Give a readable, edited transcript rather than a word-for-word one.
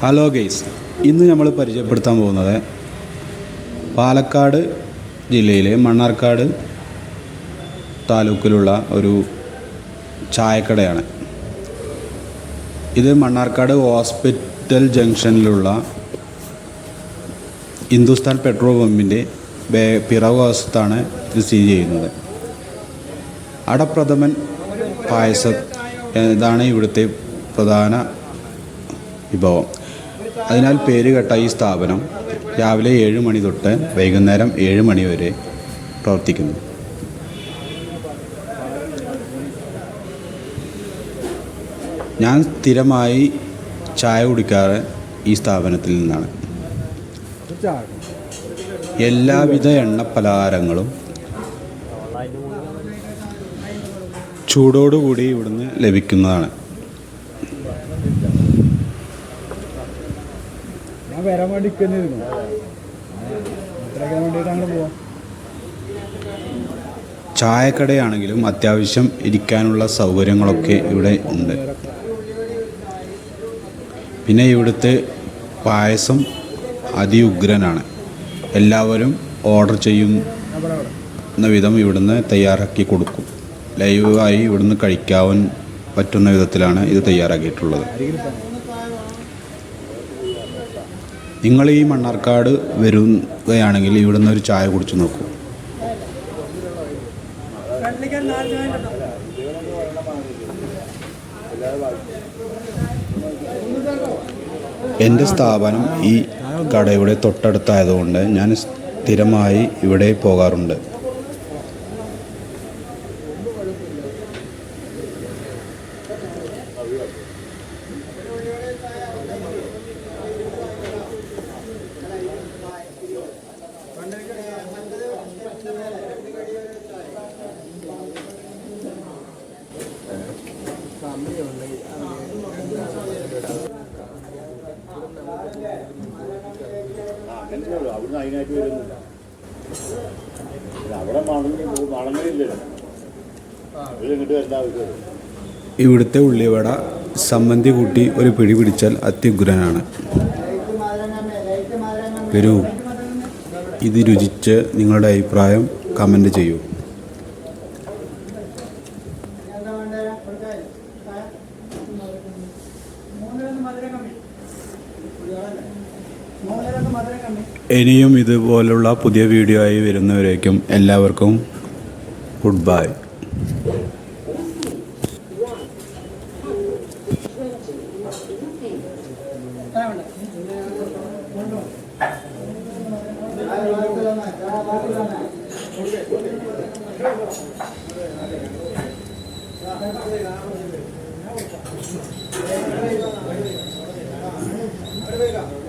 Hello guys, ഇന്ന് നമ്മൾ പരിചയപ്പെടുത്താൻ പോകുന്നത് പാലക്കാട് ജില്ലയിലെ മണ്ണാർക്കാട് താലൂക്കിലുള്ള ഒരു ചായക്കടയാണ്. ഇത് മണ്ണാർക്കാട് ഹോസ്പിറ്റൽ ജംഗ്ഷനിലുള്ള ഹിന്ദുസ്ഥാൻ പെട്രോൾ പമ്പിൻ്റെ പിറകുവശത്താണ് ഇത് സ്ഥിതി ചെയ്യുന്നത്. അടപ്രഥമൻ പായസം ഇതാണ് ഇവിടുത്തെ പ്രധാന വിഭവം. അതിനാൽ പേരുകേട്ട ഈ സ്ഥാപനം രാവിലെ 7 മണി തൊട്ട് വൈകുന്നേരം 7 മണി വരെ പ്രവർത്തിക്കുന്നു. ഞാൻ സ്ഥിരമായി ചായ കുടിക്കാറ് ഈ സ്ഥാപനത്തിൽ നിന്നാണ്. എല്ലാവിധ എണ്ണ പലഹാരങ്ങളും ചൂടോടുകൂടി ഇവിടുന്ന് ലഭിക്കുന്നതാണ്. ചായക്കടയാണെങ്കിലും അത്യാവശ്യം ഇരിക്കാനുള്ള സൗകര്യങ്ങളൊക്കെ ഇവിടെ ഉണ്ട്. പിന്നെ ഇവിടുത്തെ പായസം അതിഉഗ്രനാണ്. എല്ലാവരും ഓർഡർ ചെയ്യുന്ന വിധം ഇവിടുന്ന് തയ്യാറാക്കി കൊടുക്കും. ലൈവായി ഇവിടുന്ന് കഴിക്കാൻ പറ്റുന്ന വിധത്തിലാണ് ഇത് തയ്യാറാക്കിയിട്ടുള്ളത്. നിങ്ങൾ ഈ മണ്ണാർക്കാട് വരുകയാണെങ്കിൽ ഇവിടുന്ന് ഒരു ചായ കുടിച്ച് നോക്കൂ. എൻ്റെ സ്ഥാപനം ഈ കടയുടെ തൊട്ടടുത്തായതുകൊണ്ട് ഞാൻ സ്ഥിരമായി ഇവിടെ പോകാറുണ്ട്. ഇവിടുത്തെ ഉള്ളിവട സമ്മന്തി കൂട്ടി ഒരു പിടി പിടിച്ചാൽ അത്യുഗ്രനാണ്. വരൂ, ഇത് രുചിച്ച് നിങ്ങളുടെ അഭിപ്രായം കമൻറ്റ് ചെയ്യൂ. ഇനിയും ഇതുപോലുള്ള പുതിയ വീഡിയോ ആയി വരുന്നവരേക്കും എല്ലാവർക്കും ഗുഡ് ബൈ. Gracias.